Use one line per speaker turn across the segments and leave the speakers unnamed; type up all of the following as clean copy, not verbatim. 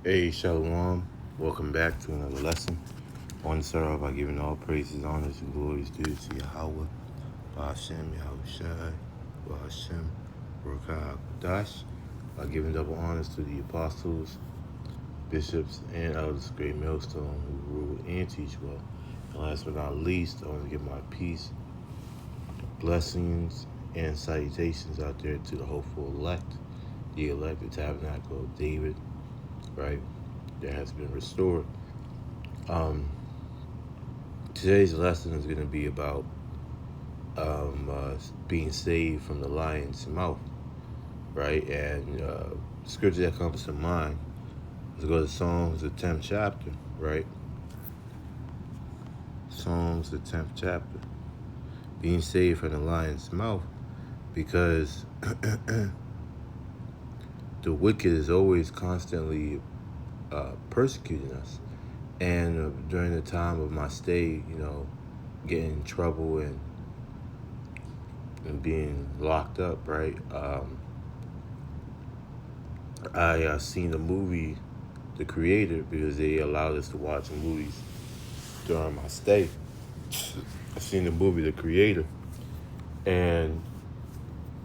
Hey, Shalom. Welcome back to another lesson. I want to start off by giving all praises, honors, and glories due to Yahweh, Ba'ashem, Yahushai, Ba'ashem, Baruch HaKodash, by giving double honors to the apostles, bishops, and elders, great millstone who rule and teach well. And last but not least, I want to give my peace, blessings, and salutations out there to the hopeful elect, the tabernacle of David, right, that has been restored. Today's lesson is going to be about being saved from the lion's mouth, right? And scripture that comes to mind, let's go to Psalms, the 10th chapter, right? Psalms, the 10th chapter. Being saved from the lion's mouth, because the wicked is always constantly persecuting us. And during the time of my stay, getting in trouble and being locked up, right? I seen the movie The Creator, because they allowed us to watch movies during my stay. I seen the movie The Creator, and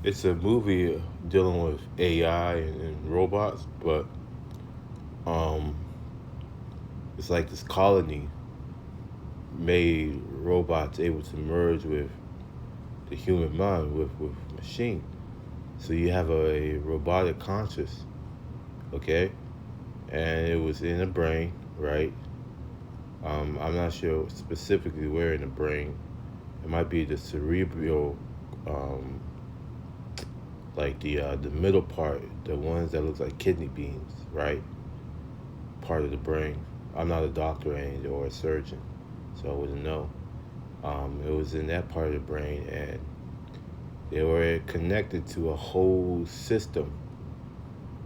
it's a movie dealing with AI and robots, but it's like this colony made robots able to merge with the human mind, with machine. So you have a robotic conscious, okay? And it was in the brain, right? I'm not sure specifically where in the brain. It might be the cerebral, like the middle part, the ones that looks like kidney beans, right? Part of the brain. I'm not a doctor or a surgeon, so I wouldn't know. It was in that part of the brain, and they were connected to a whole system,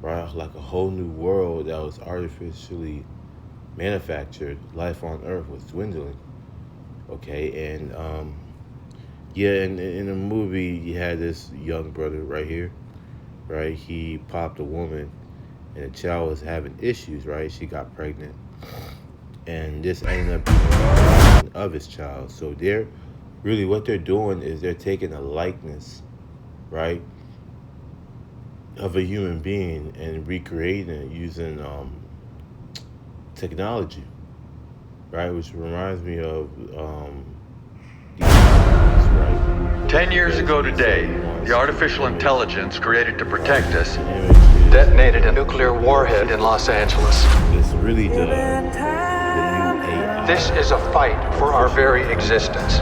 right? Like a whole new world that was artificially manufactured. Life on Earth was dwindling, okay? And in the movie, you had this young brother right here, right? He popped a woman, and the child was having issues, right? She got pregnant, and this ended up being of his child. So what they're doing is they're taking a likeness, right, of a human being and recreating it using technology, right? Which reminds me of right?
10 years ago today, the artificial intelligence created to protect us detonated a nuclear warhead in Los Angeles.
It's really the new AI.
This is a fight for our very existence.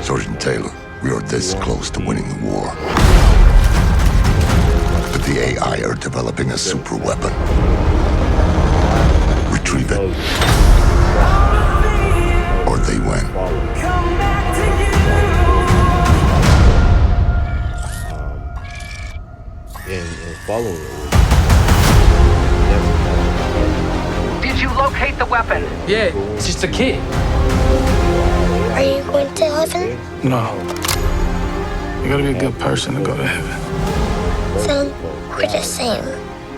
Sergeant Taylor, we are this close to winning the war. But the AI are developing a super weapon. Retrieve it, or they win.
And following it.
Did you locate the weapon?
Yeah, it's just a kid.
Are you going to heaven?
No. You gotta be a good person to go to heaven.
Son, we're the same.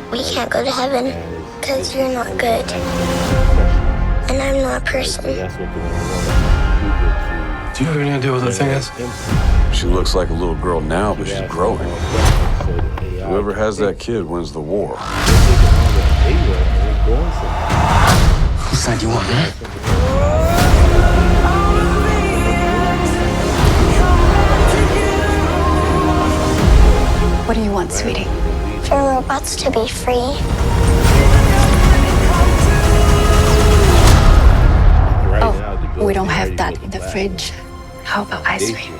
We can't go to heaven because you're not good. And I'm not a person.
Do you have any idea what the thing is?
She looks like a little girl now, but she's growing. Whoever has that kid wins the war.
Whose side do you want, man?
What do you want, sweetie?
For robots to be free.
Oh, we don't have that in the fridge. How about ice cream?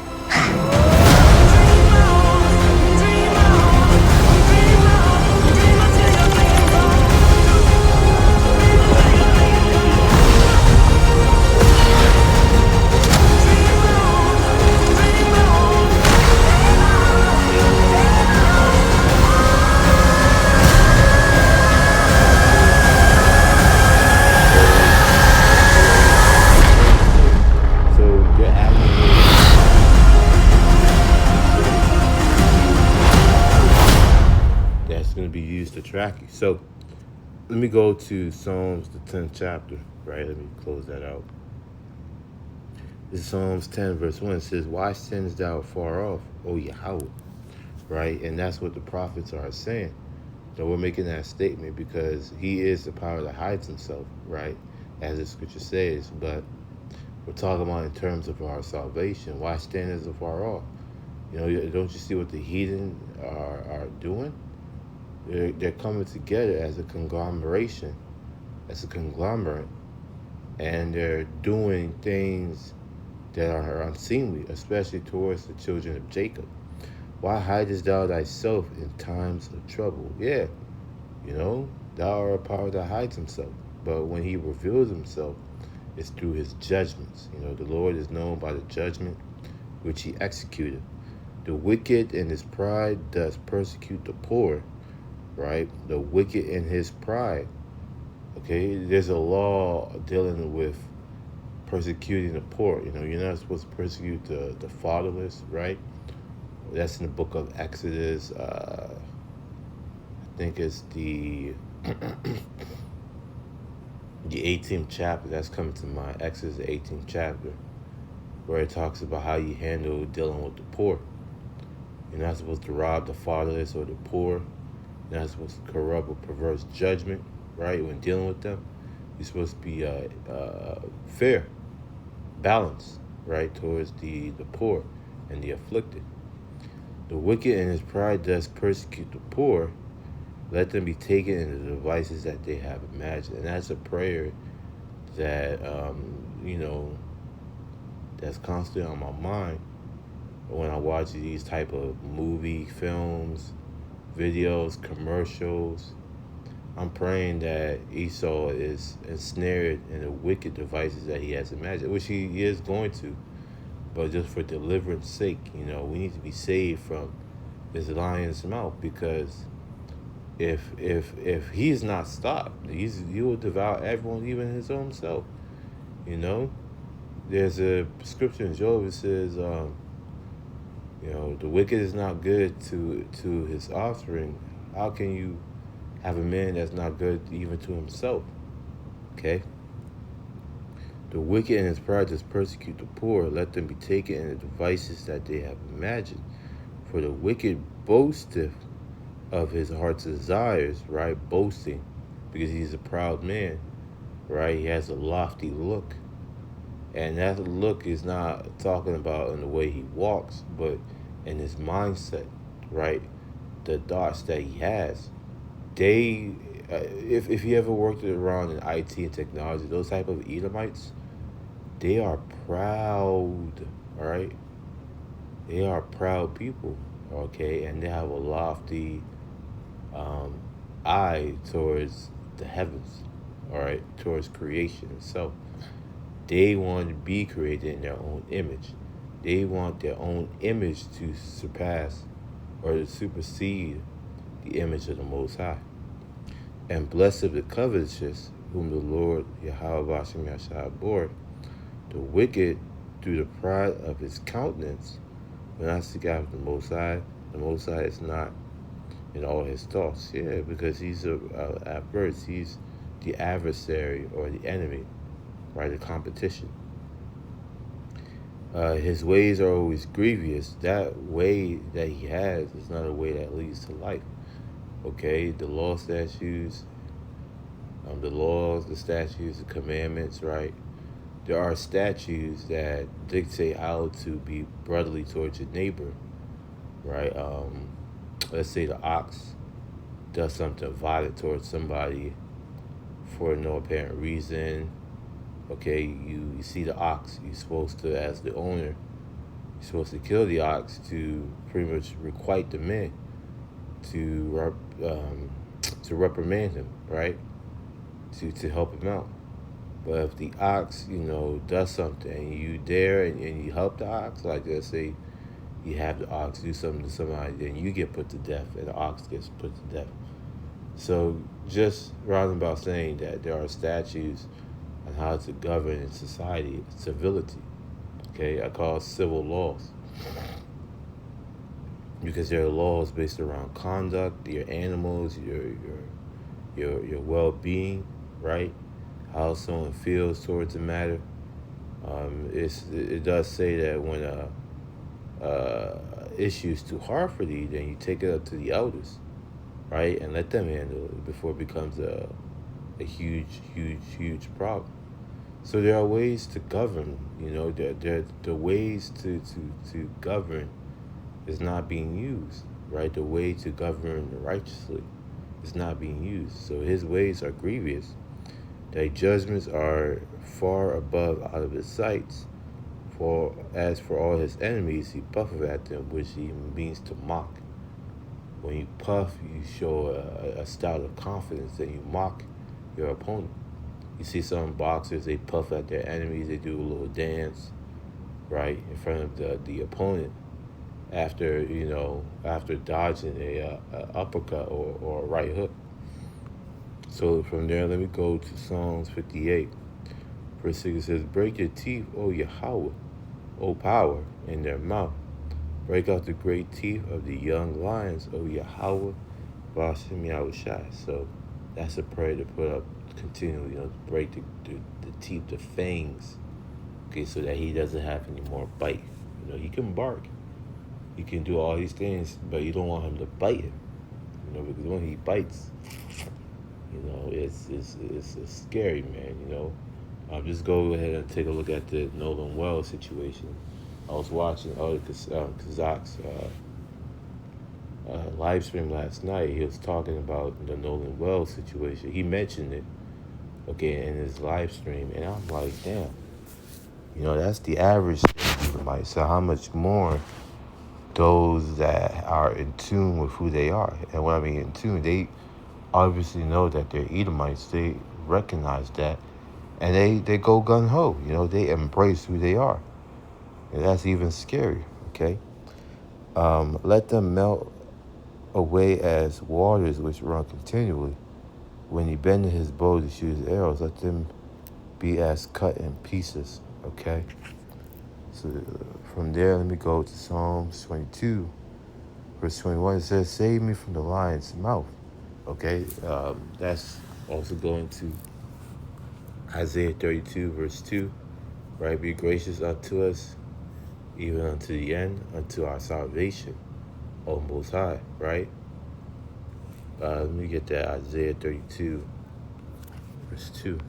Track you. So let me go to Psalms, the 10th chapter, right? Let me close that out. This is Psalms 10, verse 1. It says, why standest thou far off, O Yahweh? Right? And that's what the prophets are saying. So we're making that statement because he is the power that hides himself, right? As the scripture says. But we're talking about in terms of our salvation. Why stand so far off? You know, don't you see what the heathen are doing? They're coming together as a conglomeration, as a conglomerate, and they're doing things that are unseemly, especially towards the children of Jacob. Why hidest thou thyself in times of trouble? Yeah, you know, thou art a power that hides himself. But when he reveals himself, it's through his judgments. You know, the Lord is known by the judgment which he executed. The wicked in his pride does persecute the poor, right? The wicked in his pride. Okay, there's a law dealing with persecuting the poor. You know, you're not supposed to persecute the fatherless, right? That's in the book of Exodus. I think it's the the 18th chapter. That's coming to mind. Exodus, the 18th chapter, where it talks about how you handle dealing with the poor. You're not supposed to rob the fatherless or the poor. You're not supposed to corrupt or perverse judgment, right? When dealing with them, you're supposed to be fair, balanced, right, towards the poor and the afflicted. The wicked in his pride does persecute the poor. Let them be taken in the devices that they have imagined. And that's a prayer that, you know, that's constantly on my mind when I watch these type of movie, films, videos, commercials. I'm praying that Esau is ensnared in the wicked devices that he has imagined, which he is going to. But just for deliverance sake, you know, we need to be saved from this lion's mouth, because if he's not stopped, he will devour everyone, even his own self. You know, there's a scripture in Job that says, you know, the wicked is not good to his offspring. How can you have a man that's not good even to himself? Okay. The wicked in his pride does persecute the poor. Let them be taken in the devices that they have imagined. For the wicked boasteth of his heart's desires, right? Boasting, because he's a proud man, right? He has a lofty look. And that look is not talking about in the way he walks, but in his mindset, right? The thoughts that he has. They, if you ever worked around in IT and technology, those type of Edomites, they are proud, all right? They are proud people, okay? And they have a lofty eye towards the heavens, all right? Towards creation itself. They want to be created in their own image. They want their own image to surpass or to supersede the image of the Most High. And blessed of the covetous, whom the Lord Yahweh Hashem Yahshua bore. The wicked, through the pride of his countenance, will not seek after the Most High. The Most High is not in all his thoughts. Yeah, because he's adverse. He's the adversary or the enemy, right? The competition. His ways are always grievous. That way that he has is not a way that leads to life. Okay, the law, statutes, the laws, the statutes, the commandments, right? There are statutes that dictate how to be brotherly towards your neighbor, right? Let's say the ox does something violent towards somebody for no apparent reason. Okay, you see the ox, you're supposed to, as the owner, you're supposed to kill the ox to pretty much requite the man, to reprimand him, right? To help him out. But if the ox, you know, does something and you dare and you help the ox, like let's say you have the ox do something to somebody, then you get put to death and the ox gets put to death. So just roundabout saying that there are statutes on how to govern in society, civility. Okay, I call it civil laws. Because there are laws based around conduct, your animals, your your well-being, right? How someone feels towards the matter. It does say that when issue is too hard for thee, then you take it up to the elders, right, and let them handle it before it becomes a huge problem. So there are ways to govern. The ways to govern is not being used, right? The way to govern righteously is not being used. So his ways are grievous. Thy judgments are far above out of his sights. For as for all his enemies, he puffeth at them, which he means to mock. When you puff, you show a style of confidence, and you mock your opponent. You see some boxers, they puff at their enemies, they do a little dance, right, in front of the opponent after dodging a uppercut or a right hook. So from there, let me go to Psalms 58. Verse 6 says, break your teeth, O Yahweh, O power, in their mouth. Break out the great teeth of the young lions, O Yahweh, Ba'ashem Yahushai. So that's a prayer to put up continually, to break the teeth, the fangs, okay, so that he doesn't have any more bite. He can bark, he can do all these things, but you don't want him to bite him, because when he bites, it's scary, man. Just go ahead and take a look at the Nolan Wells situation. I was watching Kazak's live stream last night. He was talking about the Nolan Wells situation. He mentioned it, okay, in his live stream, and I'm like, damn, that's the average Edomite. So how much more those that are in tune with who they are? And when I mean in tune, they obviously know that they're Edomites. They recognize that, and they go gung-ho. They embrace who they are. And that's even scary, okay? Let them melt away as waters which run continually. When he bended his bow to shoot his arrows, let them be as cut in pieces, okay? So from there, let me go to Psalms 22, verse 21. It says, save me from the lion's mouth, okay? That's also going to Isaiah 32, verse 2, right? Be gracious unto us, even unto the end, unto our salvation, O Most High, right? Let me get that, Isaiah 32, verse 2.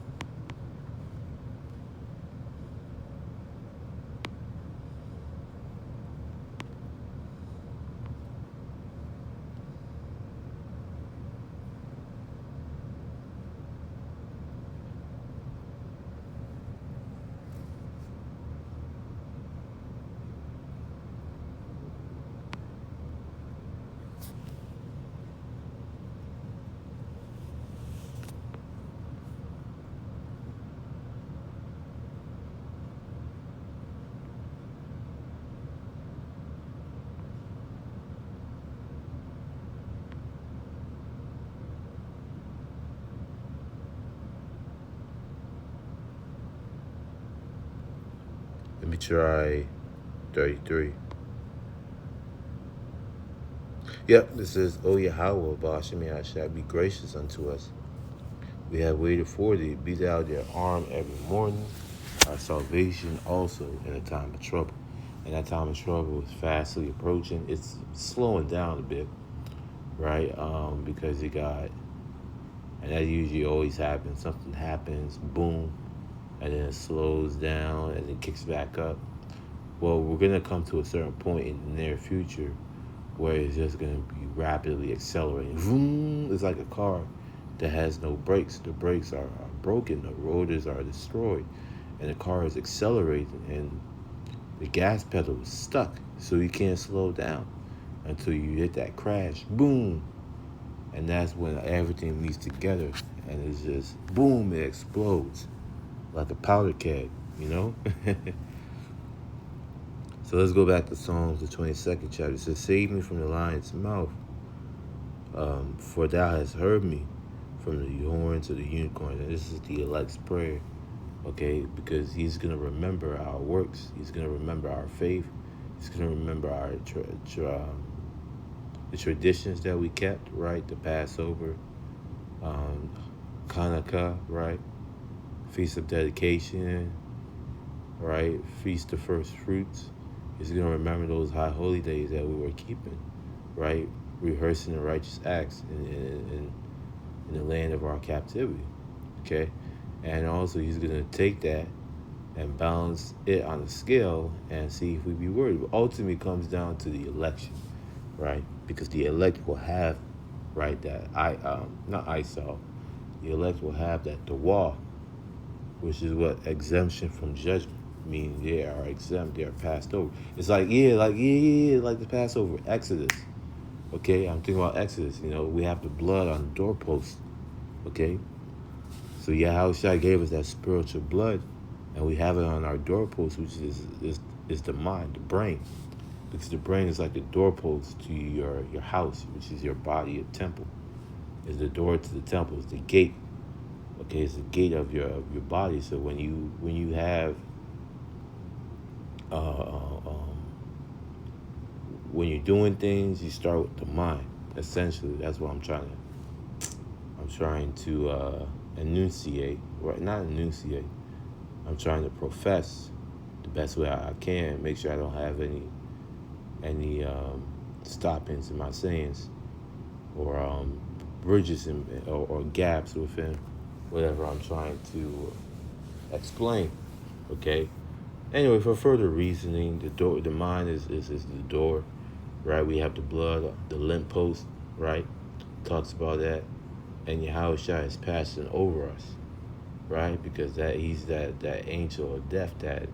Let me try 33. Yep, this is, O Yahweh, Ba'ashem Yahushai, be gracious unto us. We have waited for thee. Be thou their arm every morning, our salvation also in a time of trouble. And that time of trouble is fastly approaching. It's slowing down a bit, right? Because you got, and that usually always happens. Something happens, boom, and then it slows down and it kicks back up. Well, we're going to come to a certain point in the near future where it's just going to be rapidly accelerating. Vroom, it's like a car that has no brakes. The brakes are broken, the rotors are destroyed, and the car is accelerating, and the gas pedal is stuck, so you can't slow down until you hit that crash, boom, and that's when everything meets together, and it's just, boom, it explodes like a powder keg, So let's go back to Psalms, the 22nd chapter. It says, save me from the lion's mouth, for thou hast heard me from the horns of the unicorn. And this is the elect's prayer, okay? Because he's going to remember our works. He's going to remember our faith. He's going to remember our the traditions that we kept, right? The Passover, Hanukkah, right? Feast of Dedication, right? Feast of First Fruits. He's going to remember those high holy days that we were keeping, right? Rehearsing the righteous acts in the land of our captivity, okay? And also he's going to take that and balance it on a scale and see if we be worried. But ultimately comes down to the election, right? Because the elect will have, right, that not ISAL, the elect will have that Dawah, which is what exemption from judgment, meaning they are exempt, they are passed over. It's like the Passover, Exodus. Okay, I'm thinking about Exodus. You know, we have the blood on the doorpost. Okay, so Yahushua gave us that spiritual blood, and we have it on our doorpost, which is the mind, the brain, because the brain is like the doorpost to your house, which is your body, your temple. Is the door to the temple. It's the gate. Okay, it's the gate of your body. So when you have when you're doing things, you start with the mind. Essentially, that's what I'm trying to enunciate. Right, not enunciate. I'm trying to profess the best way I can. Make sure I don't have any stoppings in my sayings or bridges or gaps within whatever I'm trying to explain. Okay. Anyway, for further reasoning, the mind is the door, right? We have the blood, the lamp post, right? Talks about that, and Yahushua is passing over us, right? Because he's that angel of death that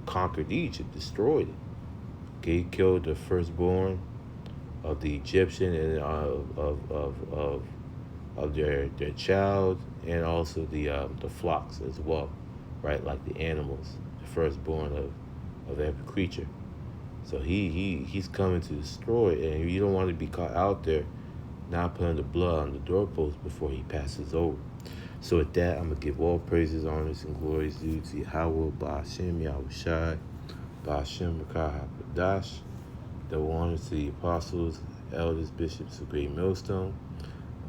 conquered Egypt, destroyed it. Okay, he killed the firstborn of the Egyptian and of their child, and also the flocks as well, right? Like the animals, the firstborn of every creature. So he's coming to destroy it, and you don't want to be caught out there not putting the blood on the doorpost before he passes over. So with that, I'm gonna give all praises, honors, and glories due to Yahweh, Ba'ashem, Yahushai, Ba'ashem, Rakah HaKadosh. Double honors to the apostles, elders, bishops of Great Millstone.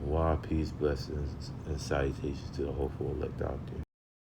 And peace, blessings, and salutations to the hopeful elect out there.